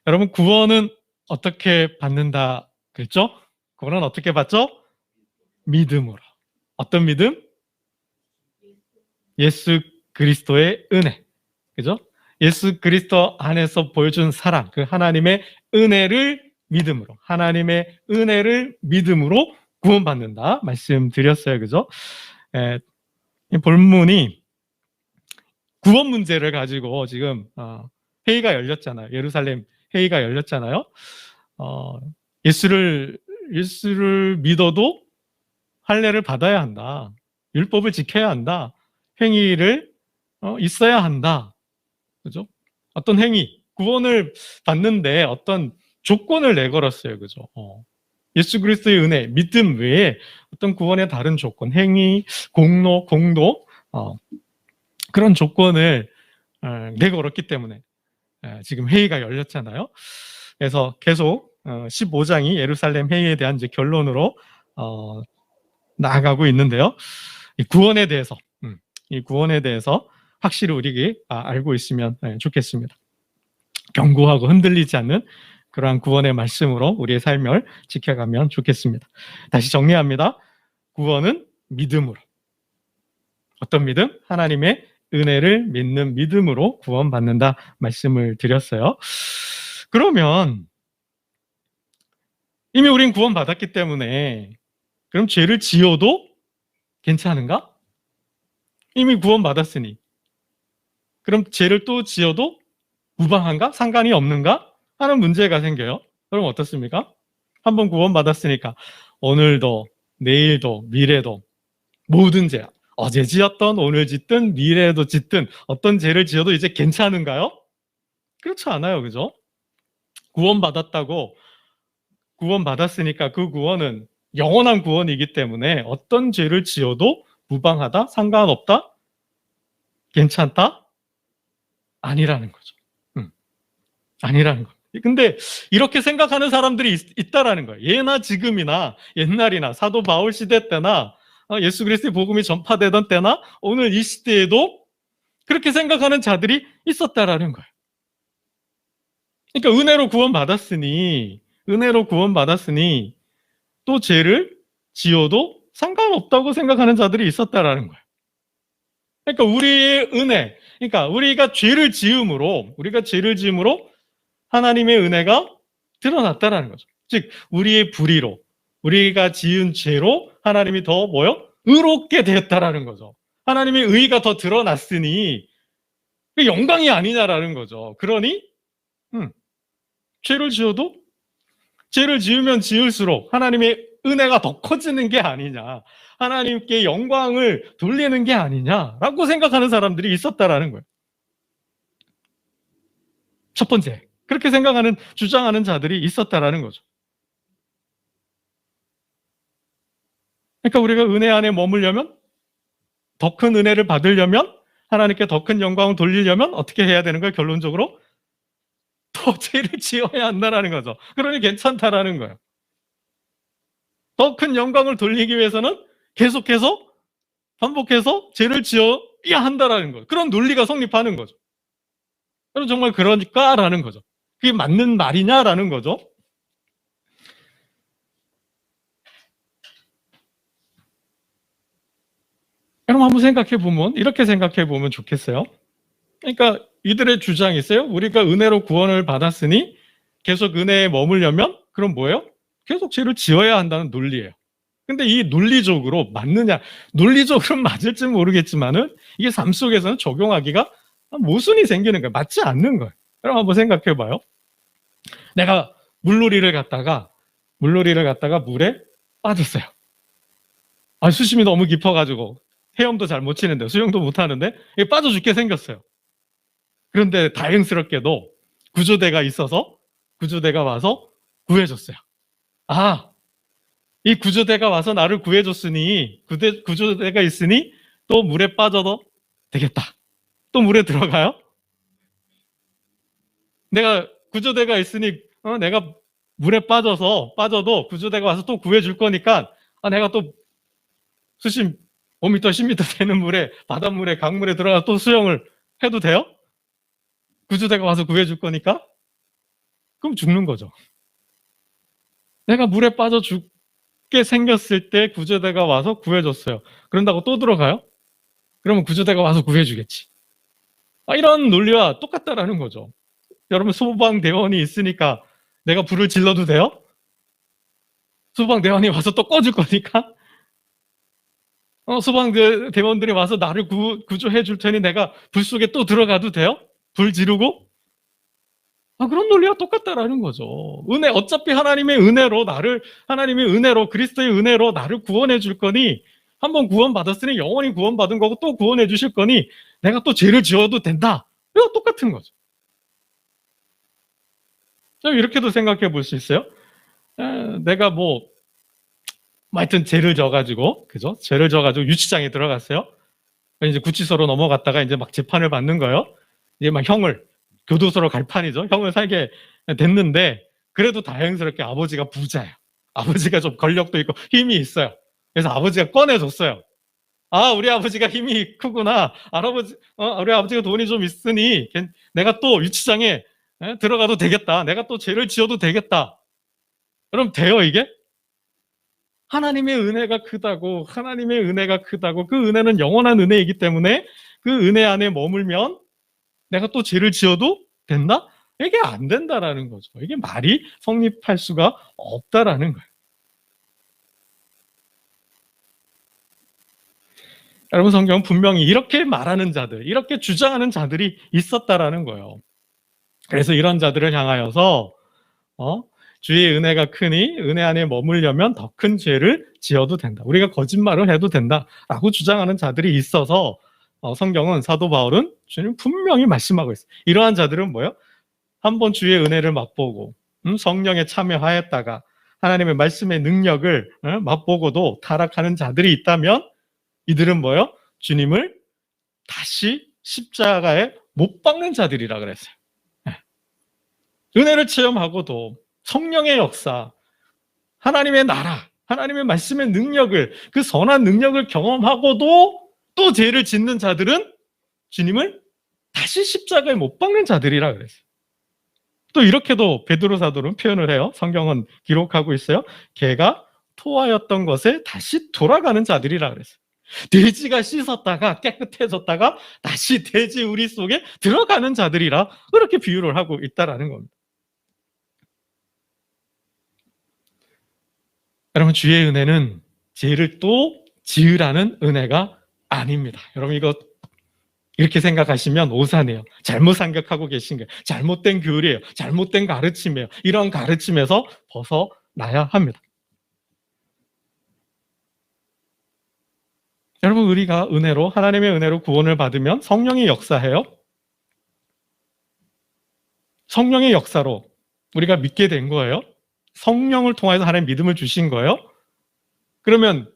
여러분, 구원은 어떻게 받는다 그랬죠? 구원은 어떻게 받죠? 믿음으로. 어떤 믿음? 예수 그리스도의 은혜. 그죠? 예수 그리스도 안에서 보여준 사랑, 그 하나님의 은혜를 믿음으로, 하나님의 은혜를 믿음으로 구원받는다 말씀드렸어요. 그죠? 이 본문이 구원 문제를 가지고 지금 회의가 열렸잖아요. 예루살렘 회의가 열렸잖아요. 예수를 믿어도 할례를 받아야 한다. 율법을 지켜야 한다. 행위를 있어야 한다. 그죠? 어떤 행위, 구원을 받는데 어떤 조건을 내걸었어요. 그죠? 예수 그리스도의 은혜, 믿음 외에 어떤 구원의 다른 조건, 행위, 공로, 공도, 그런 조건을 내걸었기 때문에 지금 회의가 열렸잖아요. 그래서 계속 15장이 예루살렘 회의에 대한 이제 결론으로 나아가고 있는데요. 이 구원에 대해서 확실히 우리에게 알고 있으면 좋겠습니다. 견고하고 흔들리지 않는 그러한 구원의 말씀으로 우리의 삶을 지켜가면 좋겠습니다. 다시 정리합니다. 구원은 믿음으로. 어떤 믿음? 하나님의 은혜를 믿는 믿음으로 구원받는다 말씀을 드렸어요. 그러면 이미 우린 구원받았기 때문에 그럼 죄를 지어도 괜찮은가? 이미 구원받았으니 그럼 죄를 또 지어도 무방한가? 상관이 없는가? 하는 문제가 생겨요. 그럼 어떻습니까? 한번 구원받았으니까 오늘도 내일도 미래도 모든 죄, 어제 지었던 오늘 짓든 미래에도 짓든 어떤 죄를 지어도 이제 괜찮은가요? 그렇지 않아요. 그죠? 구원받았으니까 그 구원은 영원한 구원이기 때문에 어떤 죄를 지어도 무방하다, 상관없다, 괜찮다? 아니라는 거죠. 아니라는 거. 근데 이렇게 생각하는 사람들이 있다라는 거예요. 예나 지금이나 옛날이나 사도 바울 시대 때나 예수 그리스도의 복음이 전파되던 때나 오늘 이 시대에도 그렇게 생각하는 자들이 있었다라는 거예요. 그러니까 은혜로 구원받았으니 또 죄를 지어도 상관없다고 생각하는 자들이 있었다라는 거예요. 그러니까 우리의 은혜, 그러니까 우리가 죄를 지음으로 하나님의 은혜가 드러났다라는 거죠. 즉 우리의 불의로, 우리가 지은 죄로 하나님이 더 의롭게 되었다라는 거죠. 하나님의 의의가 더 드러났으니 영광이 아니냐라는 거죠. 그러니 죄를 지으면 지을수록 하나님의 은혜가 더 커지는 게 아니냐, 하나님께 영광을 돌리는 게 아니냐라고 생각하는 사람들이 있었다라는 거예요. 첫 번째, 그렇게 주장하는 자들이 있었다라는 거죠. 그러니까 우리가 은혜 안에 머물려면, 더 큰 은혜를 받으려면, 하나님께 더 큰 영광을 돌리려면 어떻게 해야 되는 거예요? 결론적으로 더 죄를 지어야 한다라는 거죠. 그러니 괜찮다라는 거예요. 더 큰 영광을 돌리기 위해서는 계속해서 반복해서 죄를 지어야 한다라는 거예요. 그런 논리가 성립하는 거죠. 그럼 정말 그러니까라는 거죠. 그게 맞는 말이냐라는 거죠. 여러분 한번 이렇게 생각해 보면 좋겠어요. 그러니까 이들의 주장이 있어요. 우리가 은혜로 구원을 받았으니 계속 은혜에 머물려면 그럼 뭐예요? 계속 죄를 지어야 한다는 논리예요. 근데 이 논리적으로 맞느냐? 논리적으로는 맞을지 모르겠지만은 이게 삶 속에서는 적용하기가 모순이 생기는 거예요. 맞지 않는 거예요. 그럼 한번 생각해 봐요. 내가 물놀이를 갔다가 물에 빠졌어요. 수심이 너무 깊어가지고 헤엄도 잘 못 치는데 수영도 못 하는데 빠져 죽게 생겼어요. 그런데 다행스럽게도 구조대가 와서 구해줬어요. 이 구조대가 와서 나를 구해줬으니, 구조대가 있으니 또 물에 빠져도 되겠다. 또 물에 들어가요? 내가 구조대가 있으니 내가 물에 빠져도 구조대가 와서 또 구해줄 거니까 내가 또 수심 5m, 10m 되는 물에, 바닷물에, 강물에 들어가 서 또 수영을 해도 돼요? 구조대가 와서 구해줄 거니까? 그럼 죽는 거죠. 내가 물에 빠져 죽게 생겼을 때 구조대가 와서 구해줬어요. 그런다고 또 들어가요? 그러면 구조대가 와서 구해주겠지. 이런 논리와 똑같다라는 거죠. 여러분, 소방대원이 있으니까 내가 불을 질러도 돼요? 소방대원이 와서 또 꺼줄 거니까? 소방대원들이 와서 나를 구조해 줄 테니 내가 불 속에 또 들어가도 돼요? 불 지르고? 그런 논리와 똑같다라는 거죠. 어차피 하나님의 은혜로, 그리스도의 은혜로 나를 구원해 줄 거니, 한번 구원받았으니 영원히 구원받은 거고 또 구원해 주실 거니, 내가 또 죄를 지어도 된다. 이거 똑같은 거죠. 이렇게도 생각해 볼 수 있어요. 내가 하여튼 죄를 져가지고, 그죠? 죄를 져가지고 유치장에 들어갔어요. 이제 구치소로 넘어갔다가 이제 막 재판을 받는 거예요. 이제 막 교도소로 갈 판이죠. 형을 살게 됐는데, 그래도 다행스럽게 아버지가 부자예요. 아버지가 좀 권력도 있고 힘이 있어요. 그래서 아버지가 꺼내줬어요. 우리 아버지가 힘이 크구나. 우리 아버지가 돈이 좀 있으니 내가 또 유치장에 들어가도 되겠다. 내가 또 죄를 지어도 되겠다. 그럼 돼요, 이게? 하나님의 은혜가 크다고, 그 은혜는 영원한 은혜이기 때문에 그 은혜 안에 머물면 내가 또 죄를 지어도 된다? 이게 안 된다라는 거죠. 이게 말이 성립할 수가 없다라는 거예요. 여러분, 성경은 분명히 이렇게 말하는 자들, 이렇게 주장하는 자들이 있었다라는 거예요. 그래서 이런 자들을 향하여서 주의 은혜가 크니 은혜 안에 머물려면 더 큰 죄를 지어도 된다. 우리가 거짓말을 해도 된다라고 주장하는 자들이 있어서 성경은, 사도 바울은 주님 분명히 말씀하고 있어요. 이러한 자들은 뭐예요? 한번 주의 은혜를 맛보고 성령에 참여하였다가 하나님의 말씀의 능력을 맛보고도 타락하는 자들이 있다면, 이들은 뭐예요? 주님을 다시 십자가에 못 박는 자들이라 그랬어요. 은혜를 체험하고도 성령의 역사, 하나님의 나라, 하나님의 말씀의 능력을, 그 선한 능력을 경험하고도 또 죄를 짓는 자들은 주님을 다시 십자가에 못 박는 자들이라 그랬어요. 또 이렇게도 베드로 사도는 표현을 해요. 성경은 기록하고 있어요. 걔가 토하였던 것에 다시 돌아가는 자들이라 그랬어요. 돼지가 씻었다가 깨끗해졌다가 다시 돼지 우리 속에 들어가는 자들이라 그렇게 비유를 하고 있다라는 겁니다. 여러분, 주의 은혜는 죄를 또 지으라는 은혜가 아닙니다. 여러분, 이거 이렇게 생각하시면 오산해요. 잘못 생각하고 계신 거예요. 잘못된 교리예요. 잘못된 가르침이에요. 이런 가르침에서 벗어나야 합니다. 여러분, 우리가 하나님의 은혜로 구원을 받으면 성령이 역사해요. 성령의 역사로 우리가 믿게 된 거예요. 성령을 통해서 하나님 믿음을 주신 거예요. 그러면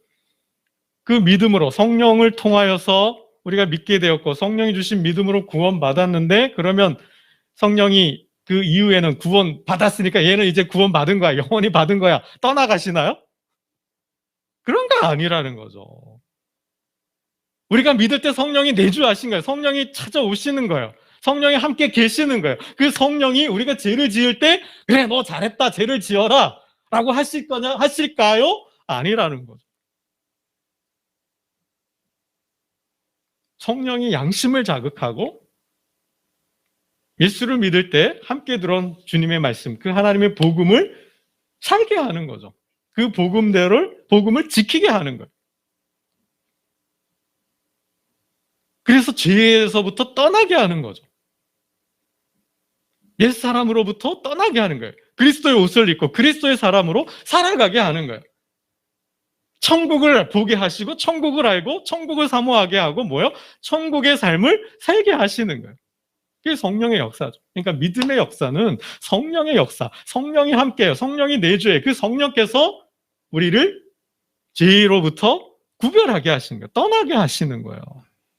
그 믿음으로, 성령을 통하여서 우리가 믿게 되었고 성령이 주신 믿음으로 구원받았는데, 그러면 성령이 그 이후에는 구원 받았으니까 얘는 이제 구원 받은 거야, 영원히 받은 거야, 떠나가시나요? 그런 거 아니라는 거죠. 우리가 믿을 때 성령이 내주하신 거예요. 성령이 찾아오시는 거예요. 성령이 함께 계시는 거예요. 그 성령이 우리가 죄를 지을 때 그래, 너 잘했다, 죄를 지어라 라고 하실까요? 아니라는 거죠. 성령이 양심을 자극하고 예수를 믿을 때 함께 들은 주님의 말씀, 그 하나님의 복음을 살게 하는 거죠. 그 복음을 지키게 하는 거예요. 그래서 죄에서부터 떠나게 하는 거죠. 옛사람으로부터 떠나게 하는 거예요. 그리스도의 옷을 입고 그리스도의 사람으로 살아가게 하는 거예요. 천국을 보게 하시고 천국을 알고 천국을 사모하게 하고 천국의 삶을 살게 하시는 거예요. 그게 성령의 역사죠. 그러니까 믿음의 역사는 성령의 역사, 성령이 함께해요. 성령이 내주해. 그 성령께서 우리를 죄로부터 구별하게 하시는 거예요. 떠나게 하시는 거예요.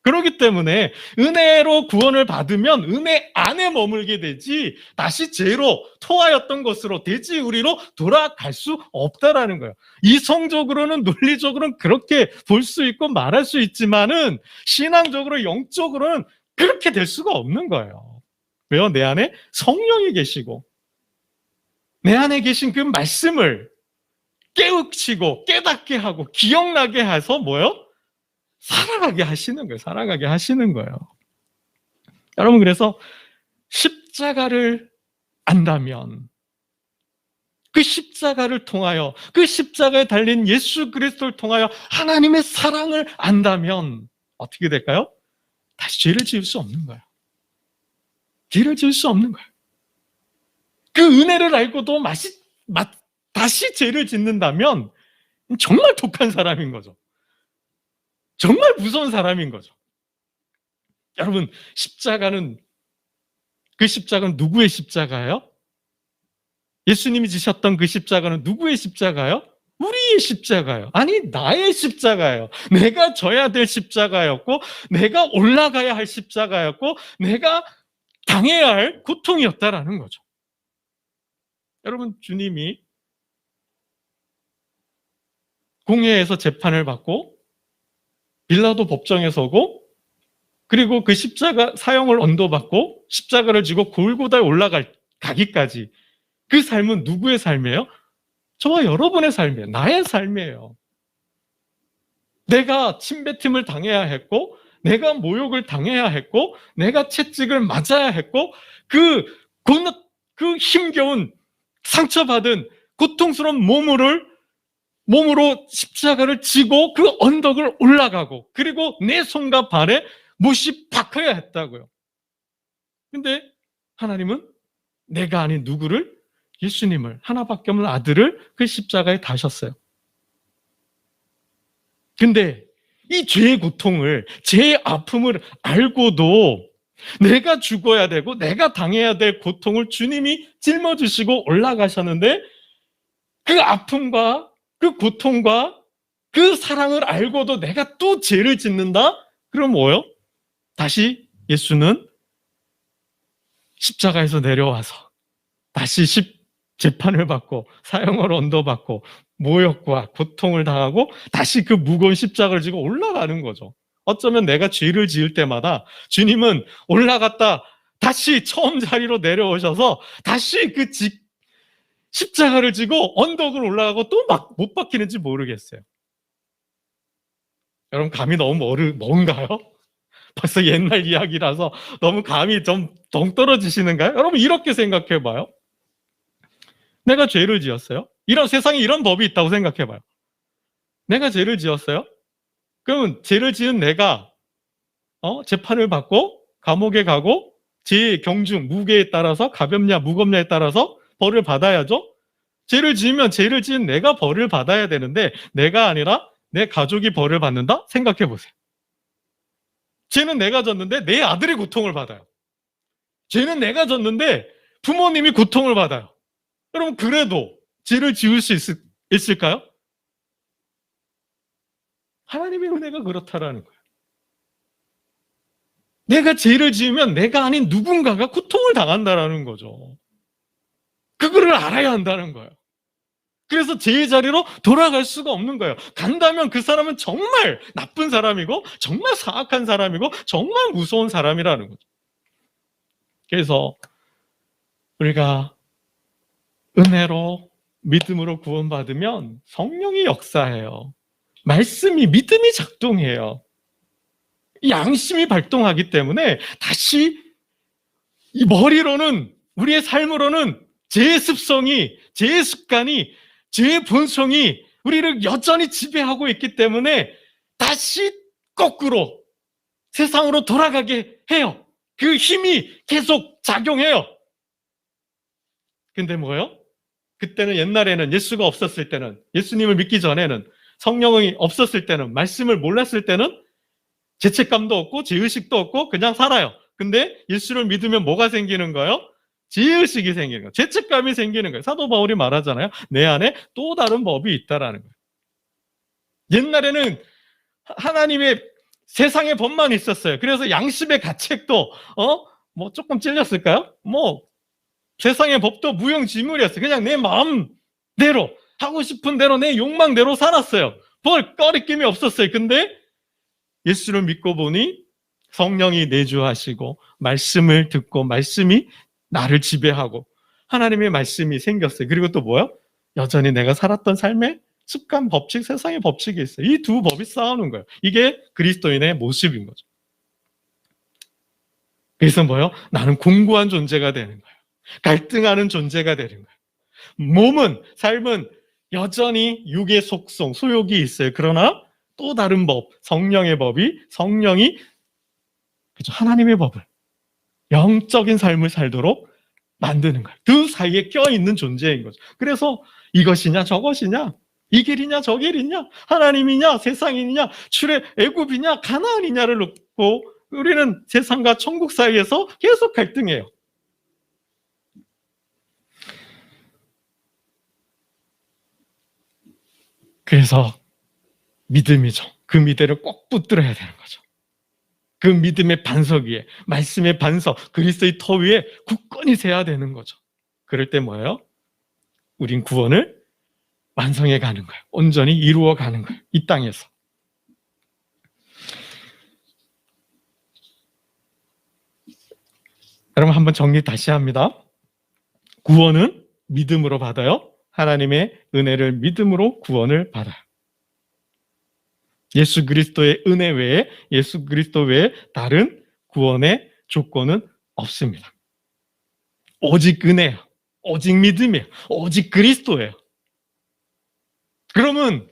그렇기 때문에 은혜로 구원을 받으면 은혜 안에 머물게 되지 다시 죄로, 토하였던 것으로, 돼지 우리로 돌아갈 수 없다라는 거예요. 이성적으로는, 논리적으로는 그렇게 볼 수 있고 말할 수 있지만은 신앙적으로, 영적으로는 그렇게 될 수가 없는 거예요. 왜요? 내 안에 성령이 계시고 내 안에 계신 그 말씀을 깨우치고 깨닫게 하고 기억나게 해서 뭐요? 살아가게 하시는 거예요. 살아가게 하시는 거예요. 여러분, 그래서 십자가를 안다면, 그 십자가를 통하여, 그 십자가에 달린 예수 그리스도를 통하여 하나님의 사랑을 안다면 어떻게 될까요? 다시 죄를 지을 수 없는 거예요. 죄를 지을 수 없는 거예요. 그 은혜를 알고도 다시 죄를 짓는다면 정말 독한 사람인 거죠. 정말 무서운 사람인 거죠. 여러분, 그 십자가는 누구의 십자가예요? 예수님이 지셨던 그 십자가는 누구의 십자가예요? 우리의 십자가예요. 아니, 나의 십자가예요. 내가 져야 될 십자가였고, 내가 올라가야 할 십자가였고, 내가 당해야 할 고통이었다라는 거죠. 여러분, 주님이 공회에서 재판을 받고 빌라도 법정에 서고, 그리고 그 십자가 사형을 언도받고 십자가를 지고 골고다에 올라가기까지, 그 삶은 누구의 삶이에요? 저와 여러분의 삶이에요. 나의 삶이에요. 내가 침뱉음을 당해야 했고, 내가 모욕을 당해야 했고, 내가 채찍을 맞아야 했고, 그 힘겨운 상처받은 고통스러운 몸으로 십자가를 지고 그 언덕을 올라가고, 그리고 내 손과 발에 못이 박혀야 했다고요. 근데 하나님은 내가 아닌 누구를? 예수님을, 하나밖에 없는 아들을 그 십자가에 다셨어요. 근데 이 죄의 고통을, 죄의 아픔을 알고도 내가 죽어야 되고 내가 당해야 될 고통을 주님이 짊어지시고 올라가셨는데, 그 아픔과 그 고통과 그 사랑을 알고도 내가 또 죄를 짓는다? 그럼 뭐요? 다시 예수는 십자가에서 내려와서 다시 재판을 받고 사형을 언도받고 모욕과 고통을 당하고 다시 그 무거운 십자가를 지고 올라가는 거죠. 어쩌면 내가 죄를 지을 때마다 주님은 올라갔다 다시 처음 자리로 내려오셔서 다시 그 십자가를 지고 언덕을 올라가고 또 막 못 박히는지 모르겠어요. 여러분, 감이 너무 먼가요? 벌써 옛날 이야기라서 너무 감이 좀 동떨어지시는가요? 여러분, 이렇게 생각해봐요. 내가 죄를 지었어요? 세상에 이런 법이 있다고 생각해봐요. 내가 죄를 지었어요? 그러면 죄를 지은 내가 재판을 받고 감옥에 가고 죄의 경중, 무게에 따라서 가볍냐 무겁냐에 따라서 벌을 받아야죠. 죄를 지으면 죄를 지은 내가 벌을 받아야 되는데, 내가 아니라 내 가족이 벌을 받는다? 생각해보세요. 죄는 내가 졌는데 내 아들이 고통을 받아요. 죄는 내가 졌는데 부모님이 고통을 받아요. 여러분, 그래도 죄를 지을 수 있을까요? 하나님의 은혜가 그렇다라는 거예요. 내가 죄를 지으면 내가 아닌 누군가가 고통을 당한다라는 거죠. 그거를 알아야 한다는 거예요. 그래서 죄의 자리로 돌아갈 수가 없는 거예요. 간다면 그 사람은 정말 나쁜 사람이고 정말 사악한 사람이고 정말 무서운 사람이라는 거죠. 그래서 우리가 은혜로 믿음으로 구원받으면 성령이 역사해요. 믿음이 작동해요. 양심이 발동하기 때문에 다시 이 머리로는, 우리의 삶으로는 죄의 습성이, 죄의 습관이, 죄의 본성이 우리를 여전히 지배하고 있기 때문에 다시 거꾸로 세상으로 돌아가게 해요. 그 힘이 계속 작용해요. 근데 뭐예요? 그때는, 옛날에는, 예수가 없었을 때는, 예수님을 믿기 전에는, 성령이 없었을 때는, 말씀을 몰랐을 때는 죄책감도 없고 죄의식도 없고 그냥 살아요. 근데 예수를 믿으면 뭐가 생기는 거예요? 죄의식이 생기는 거예요. 죄책감이 생기는 거예요. 사도 바울이 말하잖아요. 내 안에 또 다른 법이 있다라는 거예요. 옛날에는 하나님의 세상의 법만 있었어요. 그래서 양심의 가책도 조금 찔렸을까요? 세상의 법도 무용지물이었어요. 그냥 내 마음대로, 하고 싶은 대로, 내 욕망대로 살았어요. 꺼리낌이 없었어요. 근데 예수를 믿고 보니 성령이 내주하시고 말씀을 듣고 말씀이 나를 지배하고 하나님의 말씀이 생겼어요. 그리고 또 뭐요? 여전히 내가 살았던 삶의 습관, 법칙, 세상의 법칙이 있어요. 이 두 법이 싸우는 거예요. 이게 그리스도인의 모습인 거죠. 그래서 뭐요? 나는 공고한 존재가 되는 거예요. 갈등하는 존재가 되는 거예요. 몸은, 삶은 여전히 육의 속성, 소욕이 있어요. 그러나 또 다른 법, 성령의 법이, 성령이 그죠? 하나님의 법을, 영적인 삶을 살도록 만드는 거예요. 그 사이에 껴있는 존재인 거죠. 그래서 이것이냐 저것이냐, 이 길이냐 저 길이냐, 하나님이냐 세상이냐, 출애 애굽이냐 가나안이냐를 놓고 우리는 세상과 천국 사이에서 계속 갈등해요. 그래서 믿음이죠. 그 믿음을 꼭 붙들어야 되는 거죠. 그 믿음의 반석 위에, 말씀의 반석, 그리스도의 터 위에 굳건히 세야 되는 거죠. 그럴 때 뭐예요? 우린 구원을 완성해 가는 거예요. 온전히 이루어 가는 거예요. 이 땅에서. 여러분 한번 정리 다시 합니다. 구원은 믿음으로 받아요. 하나님의 은혜를 믿음으로 구원을 받아요. 예수 그리스도의 은혜 외에, 예수 그리스도 외에 다른 구원의 조건은 없습니다. 오직 은혜예요. 오직 믿음이에요. 오직 그리스도예요. 그러면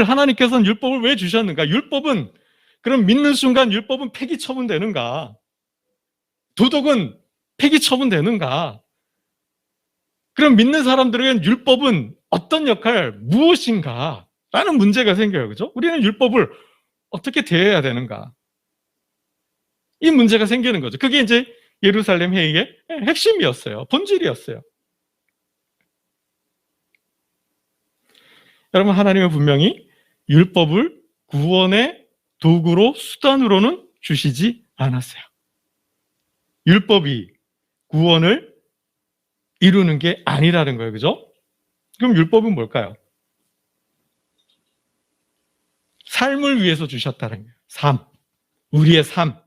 하나님께서는 율법을 왜 주셨는가? 율법은 그럼 믿는 순간 율법은 폐기 처분되는가? 도덕은 폐기 처분되는가? 그럼 믿는 사람들에게는 율법은 어떤 역할, 무엇인가? 라는 문제가 생겨요. 그죠? 우리는 율법을 어떻게 대해야 되는가? 이 문제가 생기는 거죠. 그게 이제 예루살렘 회의의 핵심이었어요. 본질이었어요. 여러분, 하나님은 분명히 율법을 구원의 도구로, 수단으로는 주시지 않았어요. 율법이 구원을 이루는 게 아니라는 거예요. 그죠? 그럼 율법은 뭘까요? 삶을 위해서 주셨다는 거예요. 삶. 우리의 삶.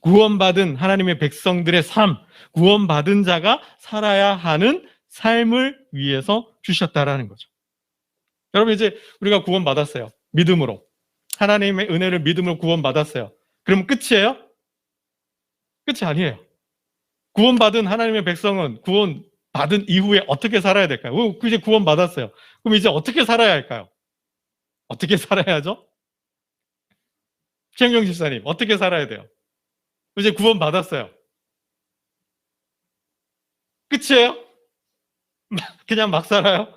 구원받은 하나님의 백성들의 삶. 구원받은 자가 살아야 하는 삶을 위해서 주셨다라는 거죠. 여러분, 이제 우리가 구원받았어요. 믿음으로. 하나님의 은혜를 믿음으로 구원받았어요. 그럼 끝이에요? 끝이 아니에요. 구원받은 하나님의 백성은 구원받은 이후에 어떻게 살아야 될까요? 이제 구원받았어요. 그럼 이제 어떻게 살아야 할까요? 어떻게 살아야죠? 최영경 집사님, 어떻게 살아야 돼요? 이제 구원받았어요. 끝이에요? 그냥 막 살아요?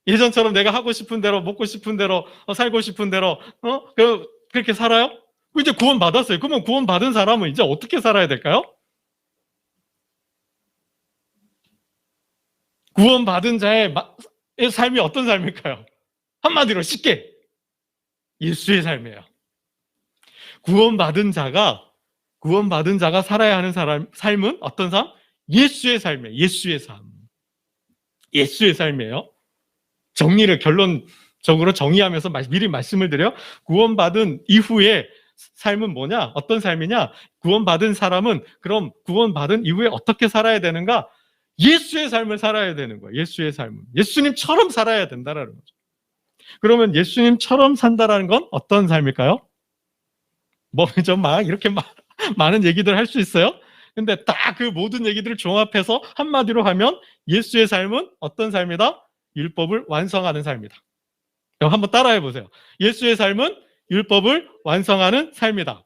예전처럼 내가 하고 싶은 대로, 먹고 싶은 대로, 살고 싶은 대로, 그렇게 살아요? 이제 구원받았어요. 그러면 구원받은 사람은 이제 어떻게 살아야 될까요? 구원받은 자의 삶이 어떤 삶일까요? 한마디로 쉽게 예수의 삶이에요. 구원받은 자가 살아야 하는 삶은 어떤 삶? 예수의 삶이에요. 예수의 삶. 예수의 삶이에요. 정리를 결론적으로 정의하면서 미리 말씀을 드려. 구원받은 이후에 삶은 뭐냐? 어떤 삶이냐? 구원받은 사람은 그럼 구원받은 이후에 어떻게 살아야 되는가? 예수의 삶을 살아야 되는 거예요. 예수의 삶은. 예수님처럼 살아야 된다는 거죠. 그러면 예수님처럼 산다라는 건 어떤 삶일까요? 좀 이렇게 많은 얘기들 할 수 있어요? 근데 딱 그 모든 얘기들을 종합해서 한마디로 하면 예수의 삶은 어떤 삶이다? 율법을 완성하는 삶이다. 그럼 한번 따라해 보세요. 예수의 삶은 율법을 완성하는 삶이다.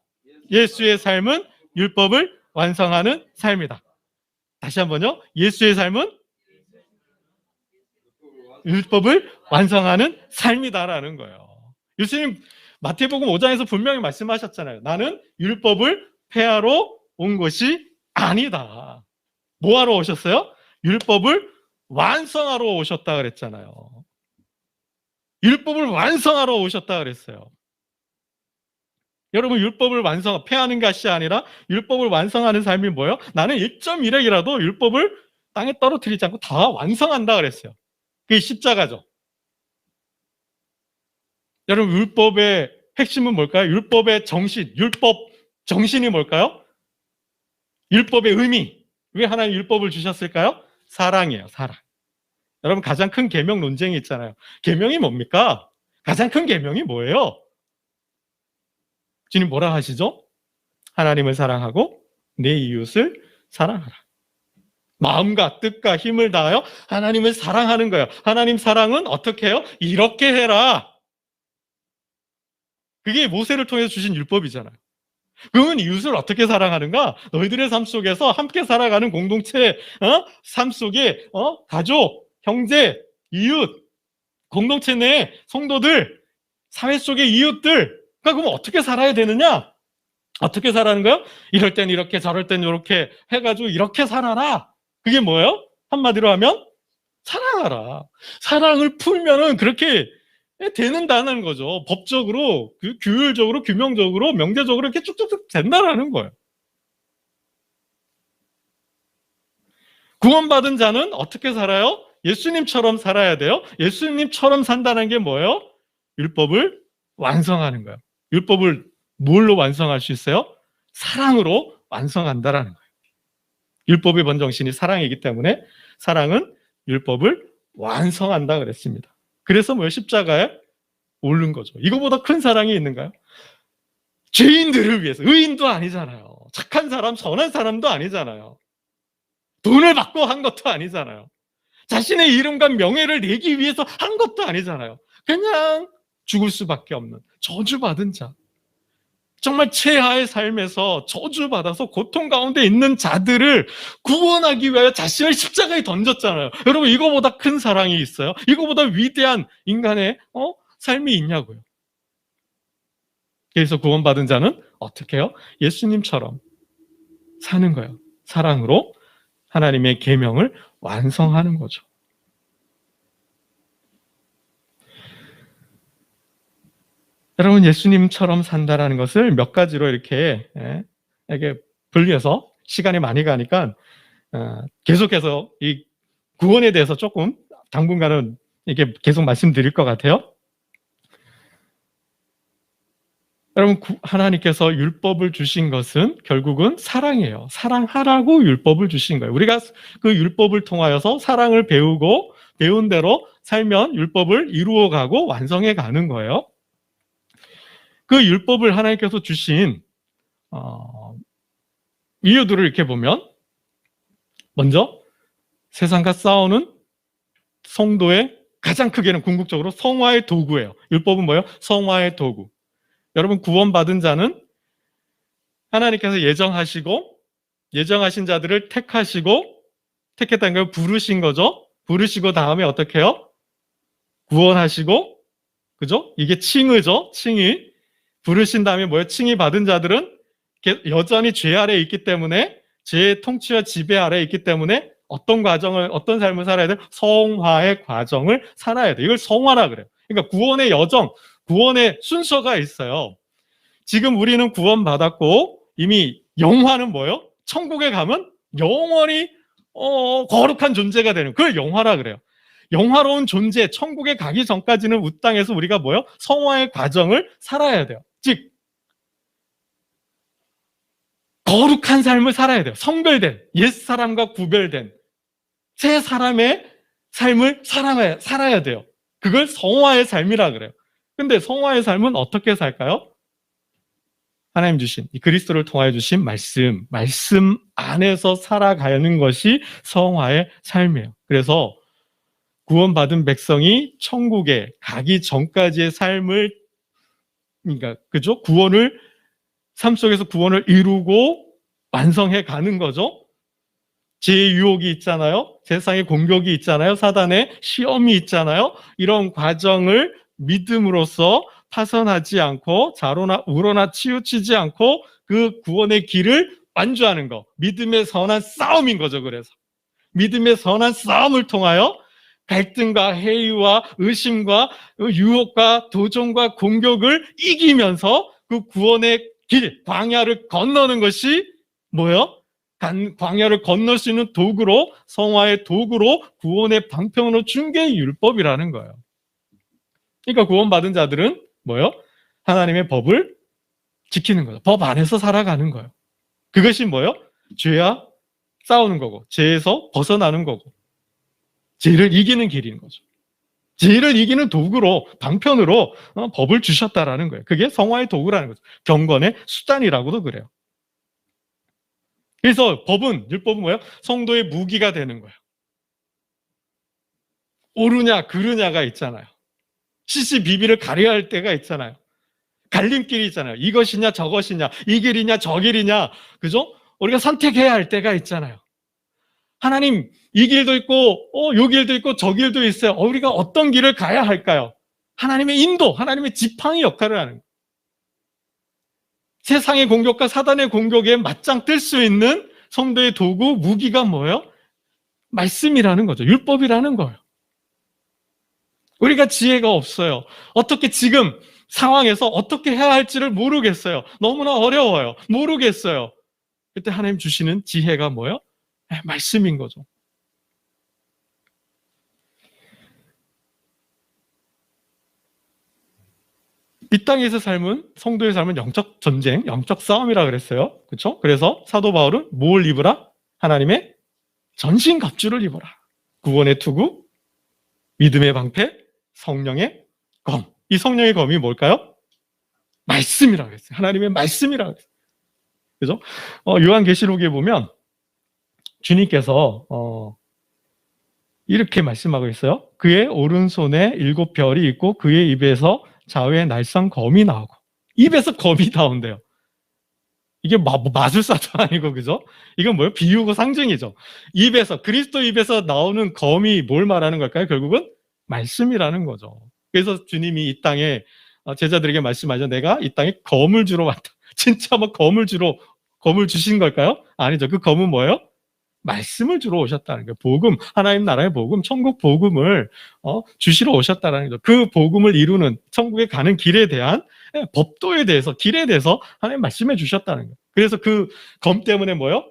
예수의 삶은 율법을 완성하는 삶이다. 다시 한번요. 예수의 삶은 율법을 완성하는 삶이다라는 거예요. 예수님 마태복음 5장에서 분명히 말씀하셨잖아요. 나는 율법을 폐하러 온 것이 아니다. 뭐하러 오셨어요? 율법을 완성하러 오셨다 그랬잖아요. 율법을 완성하러 오셨다 그랬어요. 여러분, 율법을 폐하는 것이 아니라 율법을 완성하는 삶이 뭐예요? 나는 1.1핵이라도 율법을 땅에 떨어뜨리지 않고 다 완성한다 그랬어요. 그게 십자가죠. 여러분, 율법의 핵심은 뭘까요? 율법의 정신, 율법 정신이 뭘까요? 율법의 의미. 왜 하나님 율법을 주셨을까요? 사랑이에요, 사랑. 여러분, 가장 큰 계명 논쟁이 있잖아요. 계명이 뭡니까? 가장 큰 계명이 뭐예요? 주님 뭐라 하시죠? 하나님을 사랑하고 내 이웃을 사랑하라. 마음과 뜻과 힘을 다하여 하나님을 사랑하는 거예요. 하나님 사랑은 어떻게 해요? 이렇게 해라. 그게 모세를 통해서 주신 율법이잖아요. 그러면 이웃을 어떻게 사랑하는가? 너희들의 삶 속에서 함께 살아가는 공동체, 삶 속에 가족, 형제, 이웃, 공동체 내 성도들, 사회 속의 이웃들, 그러니까 그럼 어떻게 살아야 되느냐? 어떻게 살아는 거예요? 이럴 땐 이렇게, 저럴 땐 이렇게 해가지고 이렇게 살아라. 그게 뭐예요? 한마디로 하면 사랑하라. 사랑을 풀면은 그렇게 되는다는 거죠. 법적으로, 규율적으로, 규명적으로, 명제적으로 이렇게 쭉쭉쭉 된다라는 거예요. 구원받은 자는 어떻게 살아요? 예수님처럼 살아야 돼요. 예수님처럼 산다는 게 뭐예요? 율법을 완성하는 거예요. 율법을 뭘로 완성할 수 있어요? 사랑으로 완성한다라는 거예요. 율법의 본정신이 사랑이기 때문에 사랑은 율법을 완성한다 그랬습니다. 그래서 뭐예요? 십자가에 오른 거죠. 이거보다 큰 사랑이 있는가요? 죄인들을 위해서. 의인도 아니잖아요. 착한 사람, 선한 사람도 아니잖아요. 돈을 받고 한 것도 아니잖아요. 자신의 이름과 명예를 내기 위해서 한 것도 아니잖아요. 그냥 죽을 수밖에 없는 저주받은 자. 정말 최하의 삶에서 저주받아서 고통 가운데 있는 자들을 구원하기 위하여 자신을 십자가에 던졌잖아요. 여러분, 이거보다 큰 사랑이 있어요? 이거보다 위대한 인간의 삶이 있냐고요. 그래서 구원받은 자는 어떻게 해요? 예수님처럼 사는 거예요. 사랑으로 하나님의 계명을 완성하는 거죠. 여러분, 예수님처럼 산다라는 것을 몇 가지로 이렇게 분리해서 시간이 많이 가니까 계속해서 이 구원에 대해서 조금 당분간은 이게 계속 말씀드릴 것 같아요. 여러분, 하나님께서 율법을 주신 것은 결국은 사랑이에요. 사랑하라고 율법을 주신 거예요. 우리가 그 율법을 통하여서 사랑을 배우고 배운 대로 살면 율법을 이루어가고 완성해 가는 거예요. 그 율법을 하나님께서 주신 이유들을 이렇게 보면, 먼저 세상과 싸우는 성도의 가장 크게는 궁극적으로 성화의 도구예요. 율법은 뭐예요? 성화의 도구. 여러분, 구원받은 자는 하나님께서 예정하신 자들을 택했다는 걸 부르신 거죠. 부르시고 다음에 어떻게 해요? 구원하시고, 그죠? 이게 칭의죠. 칭의. 부르신 다음에 뭐예요? 칭의 받은 자들은 여전히 죄 아래에 있기 때문에, 죄의 통치와 지배 아래에 있기 때문에 어떤 삶을 살아야 돼요? 성화의 과정을 살아야 돼요. 이걸 성화라 그래요. 그러니까 구원의 여정, 구원의 순서가 있어요. 지금 우리는 구원받았고 이미 영화는 뭐예요? 천국에 가면 영원히 거룩한 존재가 되는, 그걸 영화라 그래요. 영화로운 존재, 천국에 가기 전까지는 이 땅에서 우리가 뭐예요? 성화의 과정을 살아야 돼요. 즉 거룩한 삶을 살아야 돼요. 성별된, 옛사람과 구별된 새 사람의 삶을 살아야 돼요. 그걸 성화의 삶이라 그래요. 근데 성화의 삶은 어떻게 살까요? 하나님 주신, 이 그리스도를 통하여 주신 말씀 안에서 살아가는 것이 성화의 삶이에요. 그래서 구원받은 백성이 천국에 가기 전까지의 삶을, 그러니까 그죠? 삶 속에서 구원을 이루고 완성해 가는 거죠. 죄의 유혹이 있잖아요. 세상의 공격이 있잖아요. 사단의 시험이 있잖아요. 이런 과정을 믿음으로써 파선하지 않고 좌로나 우로나 치우치지 않고 그 구원의 길을 완주하는 거. 믿음의 선한 싸움인 거죠. 그래서 믿음의 선한 싸움을 통하여 갈등과 해이와 의심과 유혹과 도전과 공격을 이기면서 그 구원의 길, 광야를 건너는 것이 뭐예요? 광야를 건널 수 있는 도구로, 성화의 도구로 구원의 방편으로 준 게 율법이라는 거예요. 그러니까 구원받은 자들은 뭐예요? 하나님의 법을 지키는 거죠. 법 안에서 살아가는 거예요. 그것이 뭐예요? 죄와 싸우는 거고, 죄에서 벗어나는 거고, 죄를 이기는 길인 거죠. 죄를 이기는 도구로, 방편으로 법을 주셨다라는 거예요. 그게 성화의 도구라는 거죠. 경건의 수단이라고도 그래요. 그래서 율법은 뭐예요? 성도의 무기가 되는 거예요. 옳으냐 그르냐가 있잖아요. 시시비비를 가려야 할 때가 있잖아요. 갈림길이 있잖아요. 이것이냐 저것이냐, 이 길이냐 저 길이냐, 그죠? 우리가 선택해야 할 때가 있잖아요. 하나님, 이 길도 있고 요 길도 있고 저 길도 있어요. 우리가 어떤 길을 가야 할까요? 하나님의 인도, 하나님의 지팡이 역할을 하는 거예요. 세상의 공격과 사단의 공격에 맞짱 뜰 수 있는 성도의 도구, 무기가 뭐예요? 말씀이라는 거죠. 율법이라는 거예요. 우리가 지혜가 없어요. 어떻게 지금 상황에서 어떻게 해야 할지를 모르겠어요. 너무나 어려워요. 모르겠어요. 그때 하나님 주시는 지혜가 뭐예요? 말씀인 거죠. 이 땅에서 삶은, 성도의 삶은 영적 전쟁, 영적 싸움이라 그랬어요. 그렇죠? 그래서 사도 바울은 뭘 입으라? 하나님의 전신갑주를 입어라. 구원의 투구, 믿음의 방패, 성령의 검. 이 성령의 검이 뭘까요? 말씀이라고 했어요. 하나님의 말씀이라고 했어요. 그죠? 요한계시록에 보면 주님께서 이렇게 말씀하고 있어요. 그의 오른손에 7별이 있고 그의 입에서 좌우에 날선 검이 나오고, 입에서 검이 나온대요. 이게 마술사도 아니고, 그죠? 이건 뭐예요? 비유고 상징이죠. 입에서, 그리스도 입에서 나오는 검이 뭘 말하는 걸까요? 결국은 말씀이라는 거죠. 그래서 주님이 이 땅에 제자들에게 말씀하죠. 내가 이 땅에 검을 주러 왔다. 진짜 뭐 검을 주신 걸까요? 아니죠. 그 검은 뭐예요? 말씀을 주러 오셨다는 거예요. 복음, 하나님 나라의 복음, 천국 복음을 주시러 오셨다는 거죠. 그 복음을 이루는 천국에 가는 길에 대한 법도에 대해서, 길에 대해서 하나님 말씀해 주셨다는 거예요. 그래서 그 검 때문에 뭐예요?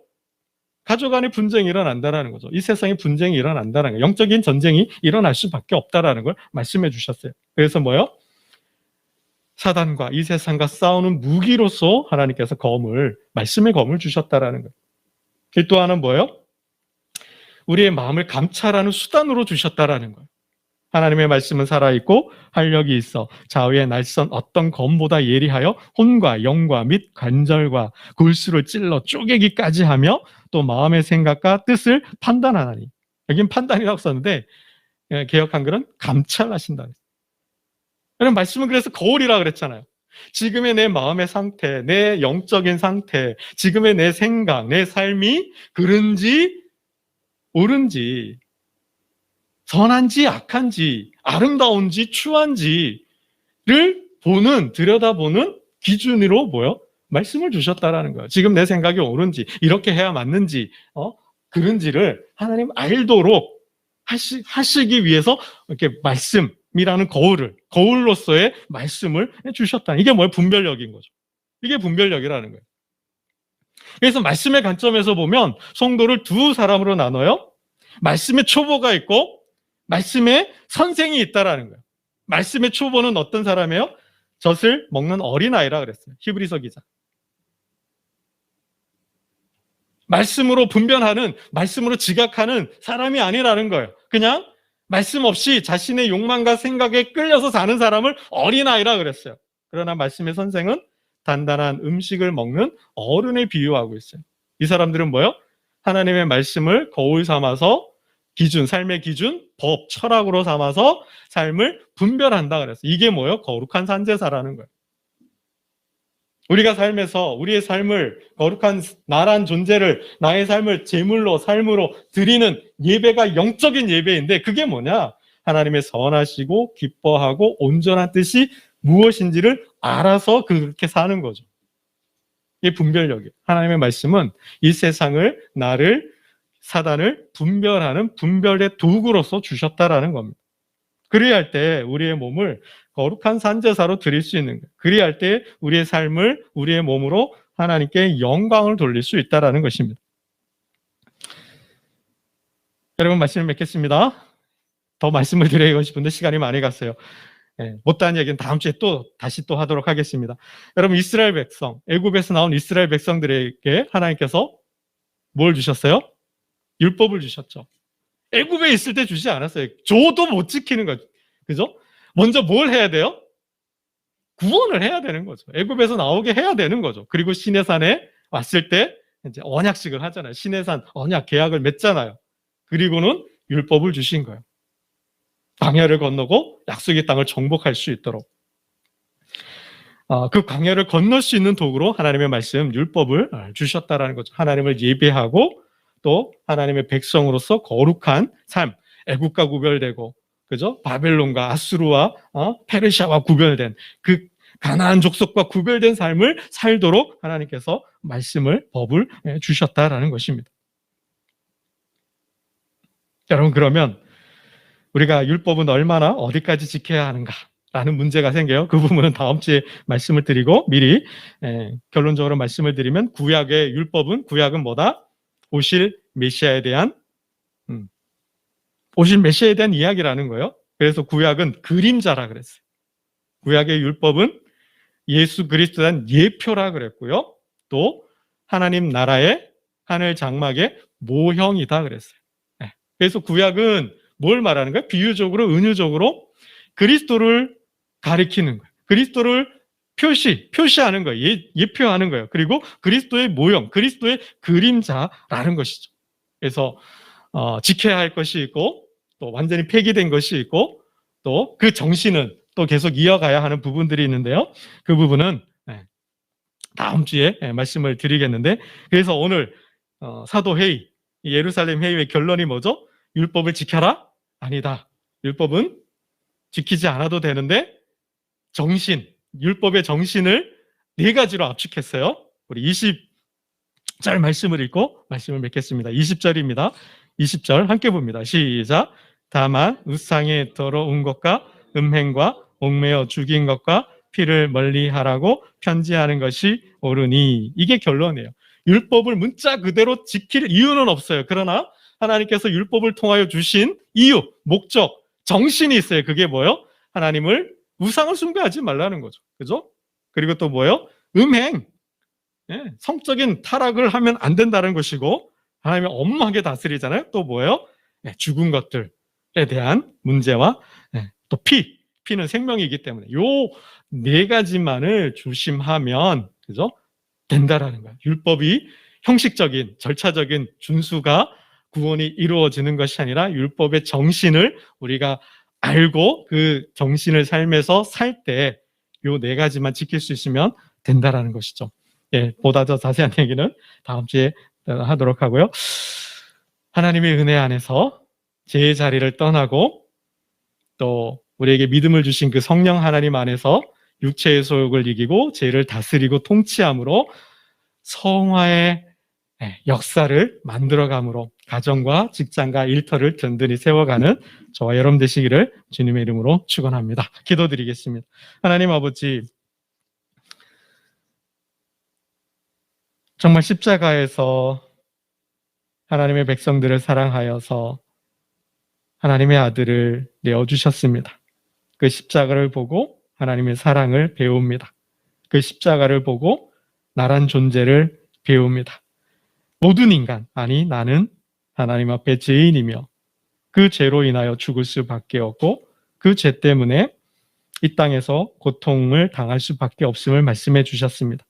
가족 간의 분쟁이 일어난다는 거죠. 이 세상에 분쟁이 일어난다는 거예요. 영적인 전쟁이 일어날 수밖에 없다는 걸 말씀해 주셨어요. 그래서 뭐예요? 사단과 이 세상과 싸우는 무기로서 하나님께서 말씀의 검을 주셨다는 거예요. 또 하나는 뭐예요? 우리의 마음을 감찰하는 수단으로 주셨다라는 거예요. 하나님의 말씀은 살아있고 활력이 있어 좌우에 날선 어떤 검보다 예리하여 혼과 영과 및 관절과 골수를 찔러 쪼개기까지 하며 또 마음의 생각과 뜻을 판단하나니. 여긴 판단이라고 썼는데 개역 한글은 감찰하신다. 여러분, 말씀은 그래서 거울이라고 그랬잖아요. 지금의 내 마음의 상태, 내 영적인 상태, 지금의 내 생각, 내 삶이 그른지 옳은지, 선한지 악한지, 아름다운지 추한지를 들여다보는 기준으로 뭐요? 말씀을 주셨다라는 거예요. 지금 내 생각이 옳은지, 이렇게 해야 맞는지, 그런지를 하나님 알도록 하시기 위해서 이렇게 말씀이라는 거울로서의 말씀을 주셨다. 이게 뭐예요? 분별력인 거죠. 이게 분별력이라는 거예요. 그래서 말씀의 관점에서 보면 성도를 두 사람으로 나눠요. 말씀의 초보가 있고 말씀의 선생이 있다라는 거예요. 말씀의 초보는 어떤 사람이에요? 젖을 먹는 어린아이라 그랬어요. 히브리서 기자. 말씀으로 분별하는, 말씀으로 지각하는 사람이 아니라는 거예요. 그냥 말씀 없이 자신의 욕망과 생각에 끌려서 사는 사람을 어린아이라 그랬어요. 그러나 말씀의 선생은 단단한 음식을 먹는 어른에 비유하고 있어요. 이 사람들은 뭐예요? 하나님의 말씀을 거울 삼아서 삶의 기준, 법, 철학으로 삼아서 삶을 분별한다 그랬어요. 이게 뭐예요? 거룩한 산제사라는 거예요. 우리가 삶에서 우리의 삶을, 거룩한 나란 존재를, 나의 삶을 제물로, 삶으로 드리는 예배가 영적인 예배인데 그게 뭐냐? 하나님의 선하시고 기뻐하고 온전한 뜻이 무엇인지를 알아서 그렇게 사는 거죠. 이게 분별력이에요. 하나님의 말씀은 이 세상을, 나를, 사단을 분별하는 분별의 도구로서 주셨다라는 겁니다. 그래야 할 때 우리의 몸을 거룩한 산제사로 드릴 수 있는 거예요. 그래야 할 때 우리의 삶을 우리의 몸으로 하나님께 영광을 돌릴 수 있다라는 것입니다. 여러분, 말씀을 맺겠습니다. 더 말씀을 드리고 싶은데 시간이 많이 갔어요. 못다한 얘기는 다음 주에 다시 하도록 하겠습니다. 여러분, 이스라엘 백성, 애굽에서 나온 이스라엘 백성들에게 하나님께서 뭘 주셨어요? 율법을 주셨죠. 애굽에 있을 때 주지 않았어요. 줘도 못 지키는 거죠. 그죠? 먼저 뭘 해야 돼요? 구원을 해야 되는 거죠. 애굽에서 나오게 해야 되는 거죠. 그리고 시내산에 왔을 때 이제 언약식을 하잖아요. 시내산 언약 계약을 맺잖아요. 그리고는 율법을 주신 거예요. 광야를 건너고 약속의 땅을 정복할 수 있도록. 그 광야를 건널 수 있는 도구로 하나님의 말씀, 율법을 주셨다라는 거죠. 하나님을 예배하고 또 하나님의 백성으로서 거룩한 삶, 애국과 구별되고, 그죠? 바벨론과 아수르와 페르시아와 구별된 그 가나안 족속과 구별된 삶을 살도록 하나님께서 말씀을, 법을 주셨다라는 것입니다. 여러분, 그러면 우리가 율법은 얼마나 어디까지 지켜야 하는가? 라는 문제가 생겨요. 그 부분은 다음 주에 말씀을 드리고 미리 결론적으로 말씀을 드리면 구약의 율법은, 구약은 뭐다? 오실 메시아에 대한 이야기라는 거예요. 그래서 구약은 그림자라 그랬어요. 구약의 율법은 예수 그리스도에 대한 예표라 그랬고요. 또 하나님 나라의 하늘 장막의 모형이다 그랬어요. 그래서 구약은 뭘 말하는 거예요? 비유적으로, 은유적으로 그리스도를 가리키는 거예요. 그리스도를 표시하는 거예요. 예표하는 거예요. 그리고 그리스도의 모형, 그리스도의 그림자라는 것이죠. 그래서 지켜야 할 것이 있고, 또 완전히 폐기된 것이 있고, 또 그 정신은 또 계속 이어가야 하는 부분들이 있는데요. 그 부분은 다음 주에 말씀을 드리겠는데, 그래서 오늘 사도회의, 예루살렘 회의의 결론이 뭐죠? 율법을 지켜라? 아니다. 율법은 지키지 않아도 되는데 율법의 정신을 4가지로 압축했어요. 우리 20절 말씀을 읽고 말씀을 맺겠습니다. 20절입니다. 20절 함께 봅니다. 시작. 다만 우상에 더러운 것과 음행과 옥매어 죽인 것과 피를 멀리하라고 편지하는 것이 옳으니. 이게 결론이에요. 율법을 문자 그대로 지킬 이유는 없어요. 그러나 하나님께서 율법을 통하여 주신 이유, 목적, 정신이 있어요. 그게 뭐예요? 하나님을 우상을 숭배하지 말라는 거죠. 그죠? 그리고 또 뭐예요? 음행. 성적인 타락을 하면 안 된다는 것이고, 하나님이 엄하게 다스리잖아요. 또 뭐예요? 죽은 것들에 대한 문제와 또 피는 생명이기 때문에 요 4가지만을 조심하면, 그죠? 된다라는 거예요. 율법이 형식적인, 절차적인 준수가 구원이 이루어지는 것이 아니라 율법의 정신을 우리가 알고 그 정신을 삶에서 살 때 요 4가지만 지킬 수 있으면 된다라는 것이죠. 보다 더 자세한 얘기는 다음 주에 하도록 하고요. 하나님의 은혜 안에서 죄의 자리를 떠나고 또 우리에게 믿음을 주신 그 성령 하나님 안에서 육체의 소욕을 이기고 죄를 다스리고 통치함으로 성화의 역사를 만들어감으로 가정과 직장과 일터를 든든히 세워가는 저와 여러분 되시기를 주님의 이름으로 축원합니다. 기도드리겠습니다. 하나님 아버지, 정말 십자가에서 하나님의 백성들을 사랑하여서 하나님의 아들을 내어주셨습니다. 그 십자가를 보고 하나님의 사랑을 배웁니다. 그 십자가를 보고 나란 존재를 배웁니다. 모든 인간, 아니 나는 하나님 앞에 죄인이며 그 죄로 인하여 죽을 수밖에 없고 그 죄 때문에 이 땅에서 고통을 당할 수밖에 없음을 말씀해 주셨습니다.